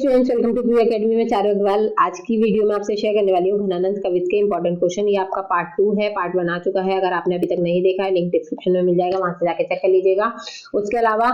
Students, welcome to प्रिय academy में चारों अग्रवाल। आज की वीडियो में आपसे शेयर करने वाली हूँ घनानंद कवित के इंपॉर्टेंट क्वेश्चन। ये आपका पार्ट 2 है, पार्ट 1 आ चुका है। अगर आपने अभी तक नहीं देखा है, लिंक डिस्क्रिप्शन में मिल जाएगा, वहां से जाके चेक कर लीजिएगा। उसके अलावा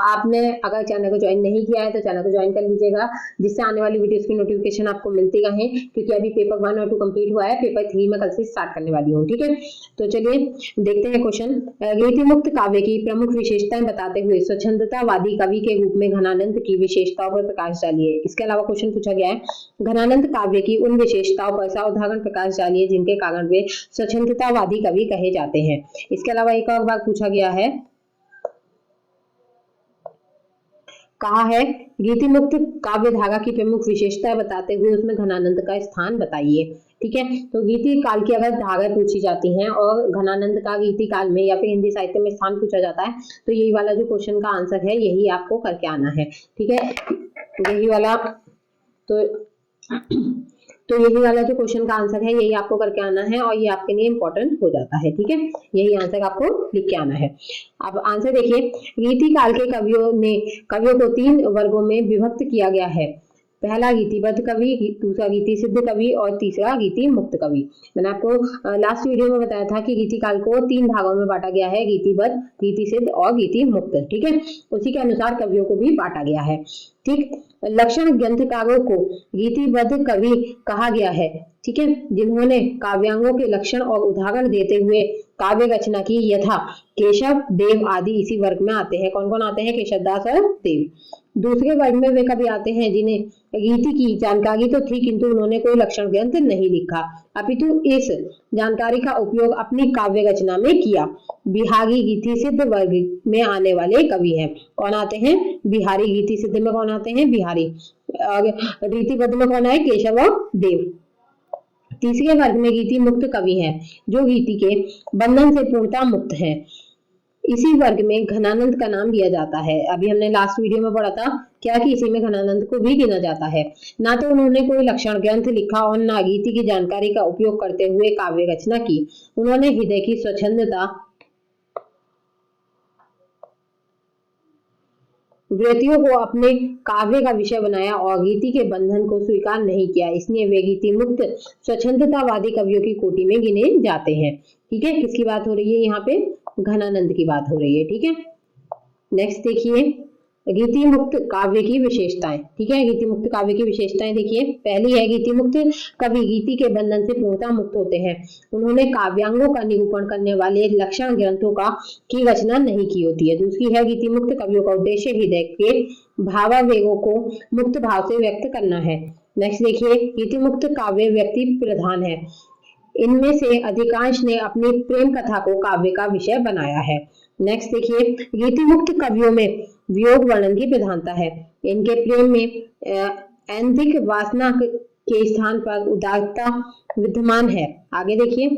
आपने अगर चैनल को ज्वाइन नहीं किया है तो चैनल को ज्वाइन कर लीजिएगा, जिससे आने वाली वीडियोस की नोटिफिकेशन आपको मिलती रहे, क्योंकि अभी पेपर 1 और 2 कंप्लीट हुआ है। पेपर 3 में कल से स्टार्ट करने वाली हूँ। ठीक है, तो चलिए देखते हैं क्वेश्चन। रीतिमुक्त काव्य की प्रमुख विशेषताएं बताते हुए स्वच्छंदतावादी कवि के रूप में घनानंद की विशेषताओं पर प्रकाश डालिए। इसके अलावा क्वेश्चन पूछा गया है, घनानंद काव्य की उन विशेषताओं पर सावधान प्रकाश डालिए जिनके कारण वे स्वच्छंदतावादी कवि कहे जाते हैं। इसके अलावा एक और बात पूछा गया है, कहा है गीतिमुक्त काव्य धारा की प्रमुख विशेषताएं बताते हुए उसमें घनानंद का स्थान बताइए। ठीक है, तो गीति काल की अगर धाराएं पूछी जाती हैं और घनानंद का गीति काल में या फिर हिंदी साहित्य में स्थान पूछा जाता है, तो यही वाला जो क्वेश्चन का आंसर है यही आपको करके आना है। ठीक है, यही वाला तो यही वाला जो क्वेश्चन का आंसर है यही आपको करके आना है और ये आपके लिए इंपॉर्टेंट हो जाता है। ठीक है, यही आंसर आपको लिख के आना है। अब आंसर देखिए, रीति काल के कवियों को 3 वर्गों में विभक्त किया गया है। पहला गीतिबद्ध कवि, दूसरा गीति सिद्ध कवि और तीसरा गीति मुक्त कवि। मैंने आपको लास्ट वीडियो में बताया था कि गीति काल को 3 भागों में बांटा गया है, गीतिबद्ध, गीति सिद्ध और गीति मुक्त। ठीक है, उसी के अनुसार कवियों को भी बांटा गया है। ठीक, लक्षण ग्रंथकारों को गीतिबद्ध कवि कहा गया है। ठीक है, जिन्होंने काव्यांगों के लक्षण और उदाहरण देते हुए काव्य रचना की, यथा केशव, देव आदि इसी वर्ग में आते हैं। कौन कौन आते हैं? केशव दास और देव। दूसरे वर्ग में वे कवि आते हैं जिन्हें गीति की जानकारी तो थी, किंतु उन्होंने कोई लक्षण ग्रंथ नहीं लिखा, अपितु इस जानकारी का उपयोग अपनी काव्य रचना में किया। बिहारी गीति सिद्ध वर्ग में आने वाले कवि हैं। कौन आते हैं? बिहारी। गीति सिद्ध में कौन आते हैं? बिहारी। और रीतिबद्ध में कौन है? केशव और देव। तीसरे वर्ग में गीति मुक्त कवि हैं, जो गीति के बंधन से पूर्णतः मुक्त हैं। इसी वर्ग में घनानंद का नाम लिया जाता है। अभी हमने लास्ट वीडियो में पढ़ा था क्या कि इसी में घनानंद को भी गिना जाता है। ना तो उन्होंने कोई लक्षण ग्रंथ लिखा और ना गीति की जानकारी का उपयोग करते हुए काव्य रचना की। उन्होंने हृदय की स्वच्छंदता, वृत्तियों को अपने काव्य का विषय बनाया और गीति के बंधन को स्वीकार नहीं किया, इसलिए वे गीति मुक्त स्वच्छंदतावादी कवियों की कोटि में गिने जाते हैं। ठीक है, किसकी बात हो रही है यहाँ पे? घनानंद की बात हो रही है। ठीक है, नेक्स्ट देखिए, गीति मुक्त काव्य की विशेषताएं। ठीक है, गीति मुक्त काव्य की विशेषताएं देखिए। पहली है, गीति मुक्त कवि गीति के बंधन से पूर्णतः मुक्त होते हैं। उन्होंने काव्यांगों का निरूपण करने वाले लक्षण ग्रंथों की रचना नहीं की होती है। दूसरी है, गीति मुक्त कवियों का उद्देश्य हृदय के भावावेगों को मुक्त भाव से व्यक्त करना है। नेक्स्ट देखिए, गीति मुक्त काव्य व्यक्ति प्रधान है। इनमें से अधिकांश ने अपनी प्रेम कथा को काव्य का विषय बनाया है। नेक्स्ट देखिए, गीति मुक्त कवियों में वियोग वर्णन की प्रधानता है। इनके प्रेम में ऐंधिक वासना के स्थान पर उदारता विद्यमान है। आगे देखिए,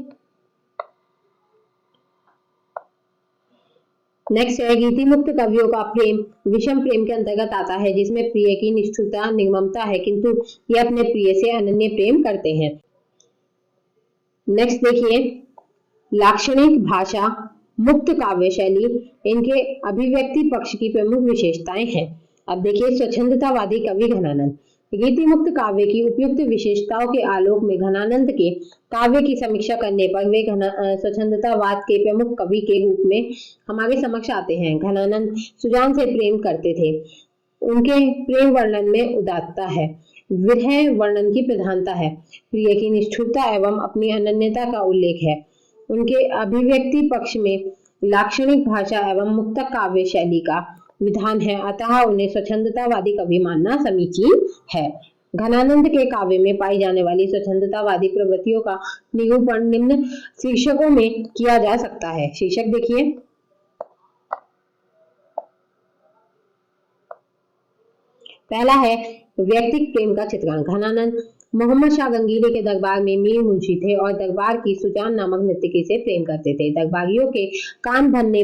नेक्स्ट है, गीति मुक्त कवियों का प्रेम विषम प्रेम के अंतर्गत आता है, जिसमें प्रिय की निष्ठुरता निर्ममता है, किंतु ये अपने प्रिय से अनन्य प्रेम करते हैं। नेक्स्ट देखिए, लाक्षणिक भाषा मुक्त काव्य शैली इनके अभिव्यक्ति पक्ष की प्रमुख विशेषताएं हैं। अब देखिए, स्वच्छंदतावादी कवि घनानंद। गीति मुक्त काव्य की उपयुक्त विशेषताओं के आलोक में घनानंद के काव्य की समीक्षा करने पर वे स्वच्छंदतावाद के प्रमुख कवि के रूप में हमारे समक्ष आते हैं। घनानंद सुजान से प्रेम करते थे। उनके प्रेम वर्णन में उदात्तता है, विरह वर्णन की प्रधानता है, प्रिय की निष्ठुरता एवं अपनी अनन्यता का उल्लेख है। उनके अभिव्यक्ति पक्ष में लाक्षणिक भाषा एवं मुक्त काव्य शैली का विधान है, अतः उन्हें स्वच्छंदतावादी कवि मानना समीचीन है। घनानंद के काव्य में पाई जाने वाली स्वच्छंदतावादी प्रवृत्तियों का निरूपण निम्न शीर्षकों में किया जा सकता है। शीर्षक देखिए, पहला है व्यक्तिक प्रेम का चित्रण। घनानंद मोहम्मद शाह गंगीरे के दरबार में मीर मुंशी थे और दरबार की सुजान नामक नर्तकी से प्रेम करते थे। दरबारियों के कान भरने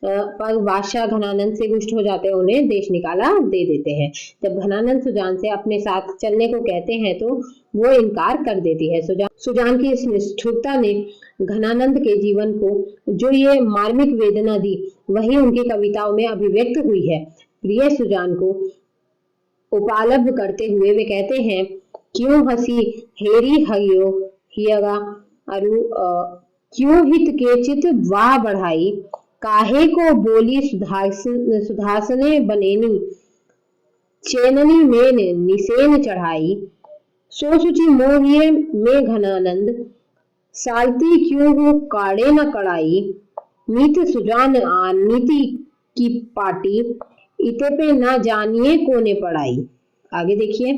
पर बादशाह घनानंद से रुष्ट हो जाते, उन्हें देश निकाला दे देते हैं। जब घनानंद सुजान से अपने साथ चलने को कहते हैं तो वो इनकार कर देती है। सुजान की इस निष्ठुरता ने घनानंद के जीवन को जो ये मार्मिक वेदना दी, वही उनकी कविताओं में अभिव्यक्त हुई है। प्रिय सुजान को उपलब्ध करते हुए वे कहते हैं, क्यों हसी हेरी हरियो हियगा अरु क्यों हित के चित वाह बढ़ाई, काहे को बोली सुधासने बनेनी, चेननी में निसेन चढ़ाई, सो सुचि मोहिए में घनानंद, सालती क्यों हो काड़े न कड़ाई, नीति सुजान नीति की पाटी, इते पे न जानिए कोने पड़ाई। आगे देखिए,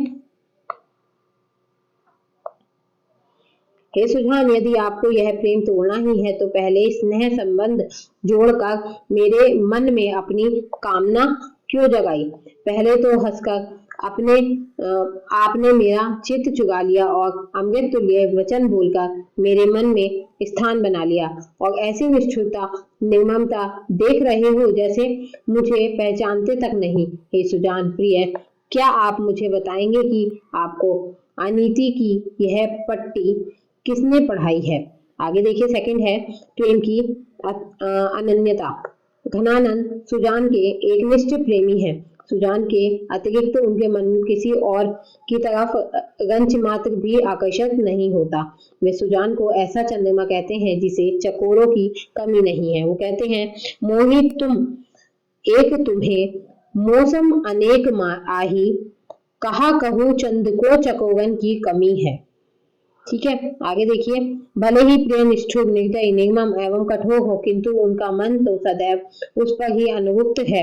हे सुजान, यदि आपको यह प्रेम तोड़ना ही है तो पहले स्नेह संबंध जोड़कर मेरे मन में अपनी कामना क्यों जगाई। पहले तो हंसकर आपने मेरा चित्त चुरा लिया और अमृत तुल्य वचन बोलकर मेरे मन में स्थान बना लिया, और ऐसी निष्ठुरता निर्ममता देख रहे हो जैसे मुझे पहचानते तक नहीं। हे सुजान प्रिय, क्या आप मुझे बताएंगे कि आपको अनीति की यह पट्टी किसने पढ़ाई है। आगे देखिए, सेकंड है प्रेम की अनन्यता। घनानंद सुजान के एक निष्ठ प्रेमी है। सुजान के अतिरिक्त उनके मन किसी और की तरफ रंच मात्र भी आकर्षक नहीं होता। वे सुजान को ऐसा चंद्रमा कहते हैं जिसे चकोरों की कमी नहीं है। वो कहते हैं, मोहित तुम एक तुम्हें मौसम अनेक आही, कहा कहूँ चंद को चकोरन की कमी है। ठीक है, आगे देखिए, भले ही प्रिय निष्ठुर निर्दयी निर्मम एवं कठोर हो, किंतु उनका मन तो सदैव उस पर ही अनुरक्त है।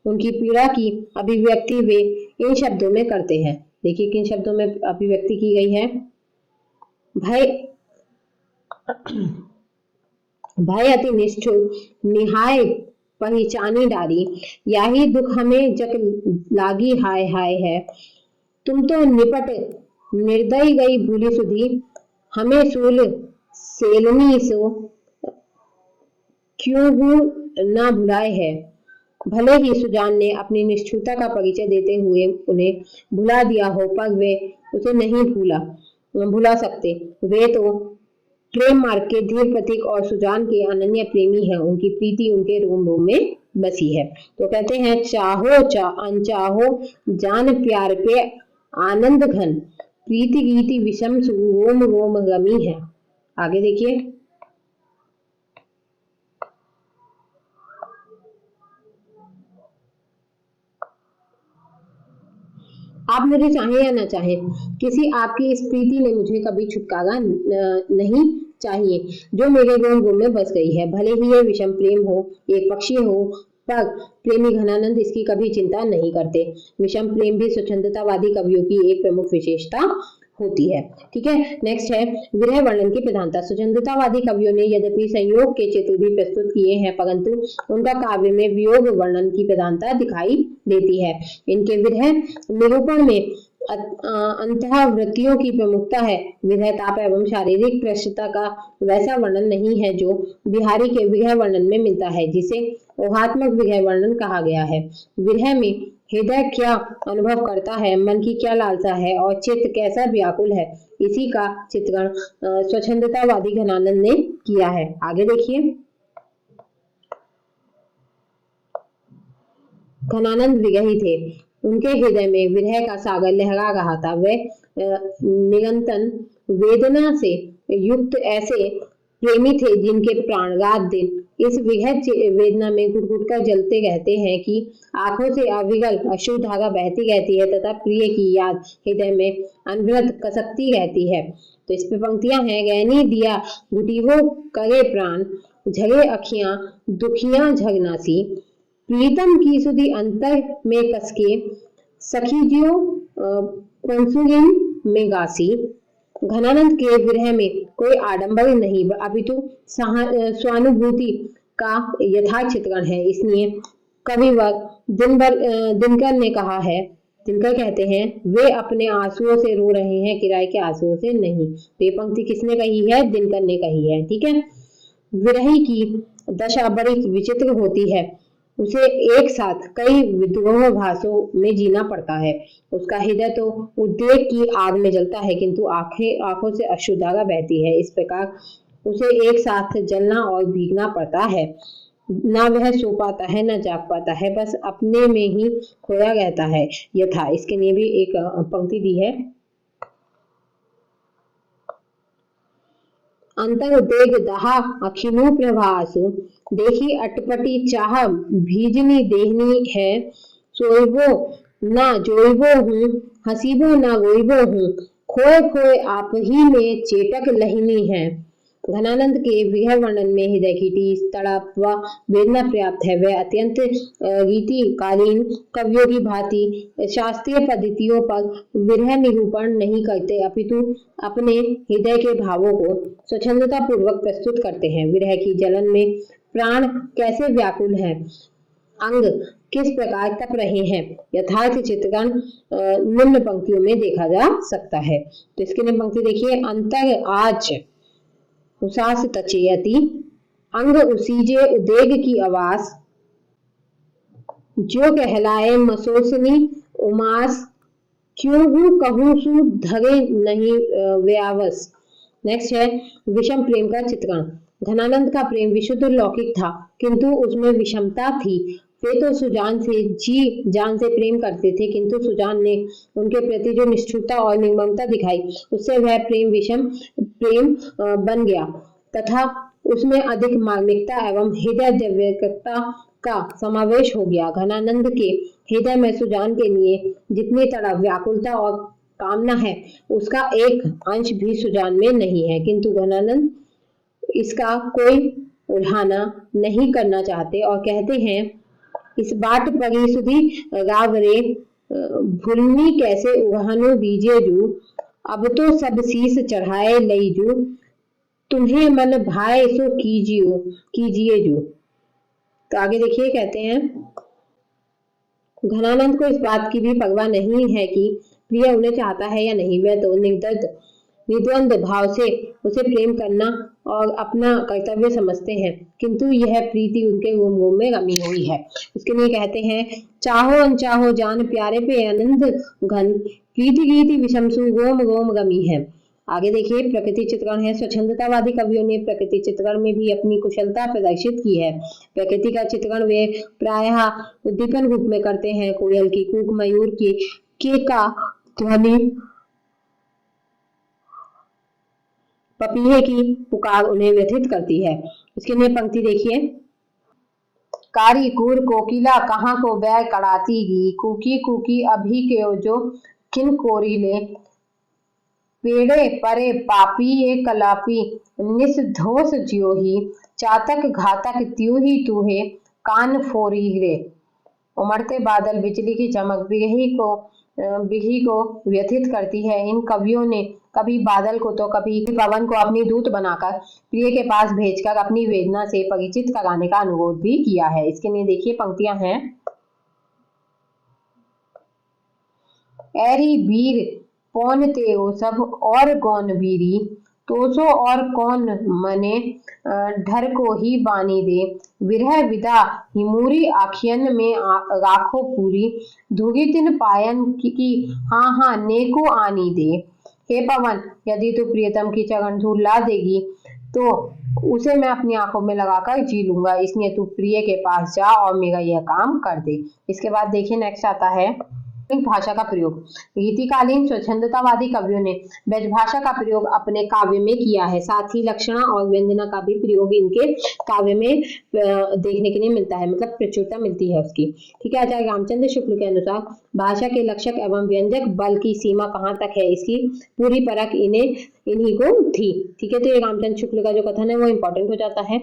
उनकी पीड़ा की अभिव्यक्ति वे इन शब्दों में करते हैं। देखिए किन शब्दों में अभिव्यक्ति की गई है। भय अति निष्ठुर निहाय पहचानी डारी, याही दुख हमें जग लागी हाय हाय है, तुम तो निपट निर्दयी गई भूली सुधी, हमें सूल सेलनी सो क्यों न भुलाए है। भले ही सुजान ने अपनी निष्ठुरता का परिचय देते हुए उन्हें भुला दिया हो, पर वे उसे नहीं भुला सकते। वे तो प्रेम मार्ग के धीर प्रतीक और सुजान के अनन्य प्रेमी हैं। उनकी प्रीति उनके रोम रोम में बसी है। तो कहते हैं, चाहो अनचाहो जान प्यार पे आनंद घन, प्रीति गीति विषम रोम रोम गमी है। आगे देखिए, आप मुझे चाहे या ना चाहे, किसी आपकी इस प्रीति ने मुझे कभी छुटकारा नहीं चाहिए, जो मेरे रोम रोम में बस गई है। भले ही यह विषम प्रेम हो, एक पक्षी हो, पर प्रेमी घनानंद इसकी कभी चिंता नहीं करते। विषम प्रेम भी स्वच्छंदतावादी कवियों की एक प्रमुख विशेषता होती है। ठीक है, नेक्स्ट है विरह वर्णन की प्रधानता। स्वच्छंदतावादी कवियों ने यद्यपि संयोग के चित्र भी प्रस्तुत किए हैं, परंतु उनका काव्य में वियोग वर्णन की प्रधानता दिखाई देती है। इनके विरह निरूपण में अंतःवृत्तियों की प्रमुखता है। विरह ताप एवं शारीरिक प्रश्नता का वैसा वर्णन नहीं है जो बिहारी के विरह वर्णन में मिलता है, जिसे ऊहात्मक विरह वर्णन कहा गया है। विरह में हृदय क्या अनुभव करता है, मन की क्या लालसा है और चित्त कैसा व्याकुल है, इसी का चित्रण स्वच्छंदतावादी घनानंद ने किया है। आगे देखिए, घनानंद विरही थे। उनके हृदय में विरह का सागर लहरा रहा था। वे निरंतर वेदना से युक्त ऐसे प्रेमी थे जिनके प्राण रात दिन इस विरह वेदना में घुट-घुट कर जलते रहते हैं कि आंखों से अविरल अश्रु धारा बहती रहती है तथा प्रिय की याद हृदय में अनवरत कसकती रहती है। तो इस पे पंक्तियां हैं, गहनी दिया घुटीहो करे प्राण, झरे अखियां दुखियां झगनासी, प्रीतम की सुधी अंतर में कसके, सखी जियो पंसुगिन में गासी। घनानंद के विरह में कोई आडंबर नहीं, अपितु स्वानुभूति का यथार्थ चित्रण है। इसलिए कविवर दिनकर ने कहा है, दिनकर कहते हैं, वे अपने आंसुओं से रो रहे हैं, किराए के आंसुओं से नहीं। तो ये पंक्ति किसने कही है? दिनकर ने कही है। ठीक है, विरही की दशा बड़ी विचित्र होती है। उसे एक साथ कई विद्रोह भाषों में जीना पड़ता है। उसका हृदय तो उद्वेग की आग में जलता है, किंतु आंखों से अश्रुधारा बहती है। इस प्रकार उसे एक साथ जलना और भीगना पड़ता है। ना वह सो पाता है ना जाग पाता है, बस अपने में ही खोया रहता है यथा। इसके लिए भी एक पंक्ति दी है। अंतर देग दहा अखिनु प्रभासु, देखी अटपटी चाह भीजनी देहनी है। सोइबो ना जोइबो हूँ, हसीबो ना रोइबो हूँ, खोए खोए आप ही में चेटक लहिनी है। घनानंद के विरह वर्णन में हृदय की टीस, तड़प व वेदना पर्याप्त है। वह अत्यंत रीतिकालीन कवियों की भांति शास्त्रीय पद्धतियों पर विरह निरूपण नहीं करते, अपितु अपने हृदय के भावों को स्वच्छंदता पूर्वक प्रस्तुत करते हैं। विरह की जलन में प्राण कैसे व्याकुल है, अंग किस प्रकार तप रहे हैं, यथार्थ चित्रण निम्न पंक्तियों में देखा जा सकता है। तो इसके लिए पंक्ति देखिए। अंतर आज उसास तचेयति, अंग उसीजे उदेग की आवास, जो कहलाए मसोसनी उमास, क्यों हूँ कहूँ सु धरे नहीं व्यावस। नेक्स्ट है विषम प्रेम का चित्रण। घनानंद का प्रेम विशुद्ध लौकिक था, किंतु उसमें विषमता थी। वे तो सुजान से जी जान से प्रेम करते थे, किंतु सुजान ने उनके प्रति जो निष्ठुरता और निर्ममता दिखाई, उससे वह प्रेम विषम प्रेम बन गया तथा उसमें अधिक मार्मिकता एवं हृदय द्रव्यता का समावेश हो गया। घनानंद के हृदय में सुजान के लिए जितनी तरह व्याकुलता और कामना है, उसका एक अंश भी सुजान में नहीं है, किंतु घनानंद इसका कोई उल्हाना नहीं करना चाहते और कहते हैं, इस बाट परी सुधी रावरे, भूलनी कैसे उहानो दीजिए जू, अब तो सब शीस चढ़ाए लई जू, तुम्हें मन भाए सो कीजिए जू। तो आगे देखिए कहते हैं, घनानंद को इस बात की भी परवाह नहीं है कि प्रिय उन्हें चाहता है या नहीं। वह तो निद्वंद भाव से उसे प्रेम करना और अपना कर्तव्य समझते हैं, किंतु यह प्रीति उनके रोम रोम में रमी हुई है। इसके लिए कहते हैं, चाहो अनचाहो जान प्यारे पे आनंद घन, प्रीति गीति विषमसु रोम रोम रमी है। आगे देखिए प्रकृति चित्रण है। स्वच्छंदतावादी कवियों ने प्रकृति चित्रण में भी अपनी कुशलता प्रदर्शित की है। प्रकृति का चित्रण वे प्रायः उद्दीपन रूप में करते हैं। कोयल की कूक, मयूर की केका ध्वनि, पपीहे की पुकार उन्हें व्यथित करती है। इसके लिए पंक्ति देखिए। कारी कूर कोकिला कहाँ को बैर कड़ाती गी, कूकी कूकी अभी के जो किन कोरी ले, पेड़े परे पापी ये कलापी, निसधोष ज्यो ही, चातक घातक त्यों ही तूहे, कान फोरी रे। उमड़ते बादल, बिजली की चमक बिरही को व्यथित करती है। इन कवियों ने कभी बादल को तो कभी पवन को अपनी दूत बनाकर प्रिय के पास भेजकर अपनी वेदना से परिचित कराने का अनुरोध भी किया है। इसके लिए देखिए पंक्तियां हैं। एरी बीर पौन तेओ सब और गौन बीरी, तोसो और कौन मने ढर को ही बानी दे, विरह विदा हिमूरी आखियन में राखो पूरी, धुरी तिन पायन की हाँ हाँ neko आनी दे। हे पवन, यदि तू प्रियतम की चरण धूल ला देगी तो उसे मैं अपनी आंखों में लगाकर जी लूंगा, इसलिए तू प्रिय के पास जा और मेरा यह काम कर दे। इसके बाद देखिए नेक्स्ट आता है भाषा का प्रयोग। रीतिकालीन स्वच्छंदतावादी कवियों ने ब्रजभाषा का प्रयोग अपने काव्य में किया है। साथ ही लक्षणा और व्यंजना का भी प्रयोग इनके काव्य में देखने के लिए मिलता है, मतलब प्रचुरता मिलती है उसकी। ठीक है। आचार्य रामचंद्र शुक्ल के अनुसार भाषा के लक्षक एवं व्यंजक बल की सीमा कहाँ तक है, इसकी पूरी परख इन्हीं को थी। ठीक है। तो ये रामचंद्र शुक्ल का जो कथन है वो इंपॉर्टेंट हो जाता है।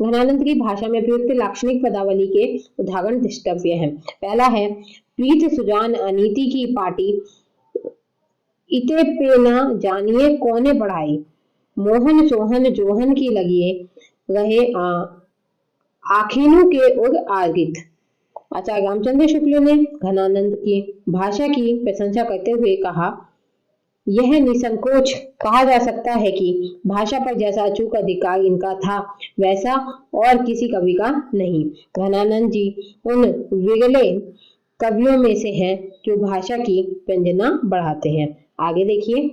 घनानंद की भाषा में प्रयुक्त लाक्षणिक पदावली के उदाहरण दृष्टव्य हैं। पहला है, प्रीत सुजान अनीति की पाटी, इते पे न जानिए कौने बढ़ाई, मोहन सोहन जोहन की लगिए रहे आखिनु के उग आगित। आचार्य रामचंद्र शुक्ल ने घनानंद की भाषा की प्रशंसा करते हुए कहा, यह निसंकोच कहा जा सकता है कि भाषा पर जैसा अचूक अधिकार इनका था वैसा और किसी कवि का नहीं। घनानंद जी उन विरले कवियों में से हैं जो भाषा की व्यंजना बढ़ाते हैं। आगे देखिए,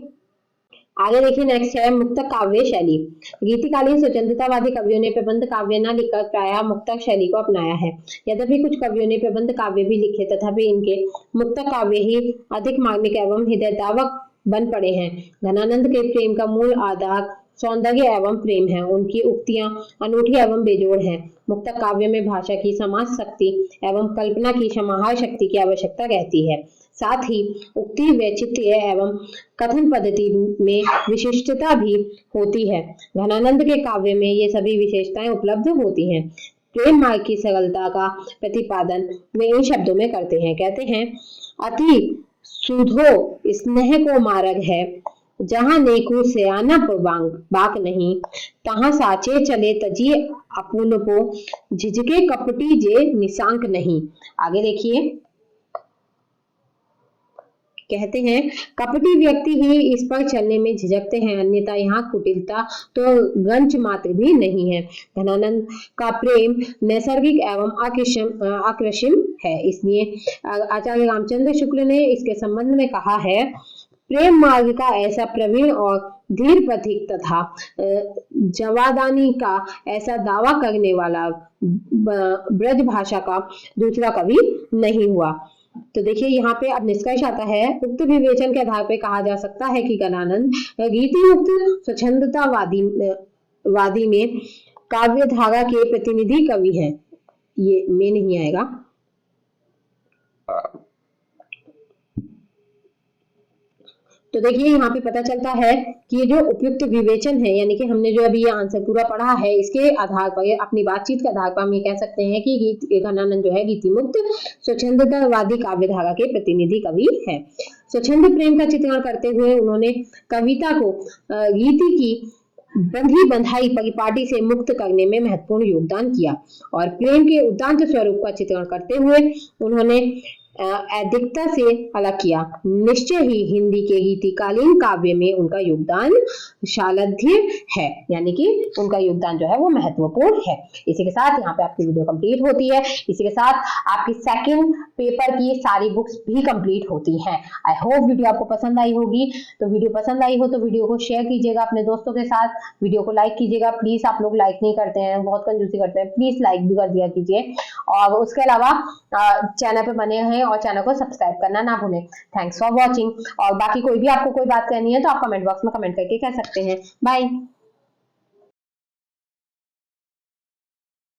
आगे देखिए नेक्स्ट है मुक्तक काव्य शैली। गीतिकालीन स्वतंत्रतावादी कवियों ने प्रबंध काव्य न लिखकर प्रायः मुक्तक शैली को अपनाया है। यद्यपि कुछ कवियों ने प्रबंध काव्य भी लिखे तथापि इनके मुक्तक काव्य ही अधिक मार्मिक एवं हृदयद्रावक बन पड़े हैं। घनानंद के प्रेम का मूल आधार सौंदर्य एवं प्रेम है। उनकी उक्तियां अनूठी एवं बेजोड़ हैं। मुक्तक काव्य में भाषा की समाज शक्ति एवं कल्पना की समाहार शक्ति की आवश्यकता रहती है। साथ ही उक्ति वैचित्र्य एवं कथन पद्धति में विशिष्टता भी होती है। घनानंद के काव्य में ये सभी विशेषताएं उपलब्ध होती हैं। प्रेम मार्ग की सरलता का प्रतिपादन वे इन शब्दों में करते हैं। कहते हैं अति सुधो स्नेह को मार्ग है, जहां नेकु सयाना बाक नहीं, तहां साचे चले तजी अपुन को, झिझके कपटी जे निशांक नहीं। आगे देखिए कहते हैं कपटी व्यक्ति ही इस पर चलने में झिझकते हैं, अन्यथा यहाँ कुटिलता तो गंच मात्र भी नहीं है। घनानंद का प्रेम नैसर्गिक एवं आकर्षण है। इसलिए आचार्य रामचंद्र शुक्ल ने इसके संबंध में कहा है, प्रेम मार्ग का ऐसा प्रवीण और धीर पथिक तथा जवादानी का ऐसा दावा करने वाला ब्रज भाषा का दूसरा कवि नहीं हुआ। तो देखिए यहाँ पे अब निष्कर्ष आता है, उक्त विवेचन के आधार पर कहा जा सकता है कि घनानंद गीति मुक्त स्वच्छंदतावादी में काव्य धारा के प्रतिनिधि कवि हैं। ये में नहीं आएगा। तो देखिए यहाँ पे पता चलता है कि जो उपयुक्त विवेचन है, यानी कि हमने जो अभी ये आंसर पूरा पढ़ा है, इसके आधार पर अपनी बातचीत के आधार पर हम ये कह सकते हैं कि घनानंद जो है गीति मुक्त स्वच्छंदतावादी काव्य धारा के प्रतिनिधि कवि है। स्वच्छंद प्रेम का चित्रण करते हुए उन्होंने कविता को गीति की बंधी बंधाई परिपाटी से मुक्त करने में महत्वपूर्ण योगदान किया और प्रेम के उदात्त स्वरूप का चित्रण करते हुए उन्होंने अधिकता से अलग किया। निश्चय ही हिंदी के गीतिकालीन काव्य में उनका योगदान शालध्य है, यानी कि उनका योगदान जो है वो महत्वपूर्ण है। इसी के साथ यहाँ पे आपकी वीडियो कंप्लीट होती है। इसी के साथ आपकी सेकंड पेपर की सारी बुक्स भी कंप्लीट होती हैं। आई होप वीडियो आपको पसंद आई होगी। तो वीडियो पसंद आई हो तो वीडियो को शेयर कीजिएगा अपने दोस्तों के साथ, वीडियो को लाइक कीजिएगा। प्लीज आप लोग लाइक नहीं करते हैं, बहुत कंजूसी करते हैं, प्लीज लाइक भी कर दिया कीजिए। और उसके अलावा चैनल पे बने हैं और चैनल को सब्सक्राइब करना ना भूलें। Thanks for watching. और बाकी कोई भी आपको कोई बात करनी है तो आप कमेंट बॉक्स में कमेंट करके कह सकते हैं। बाय।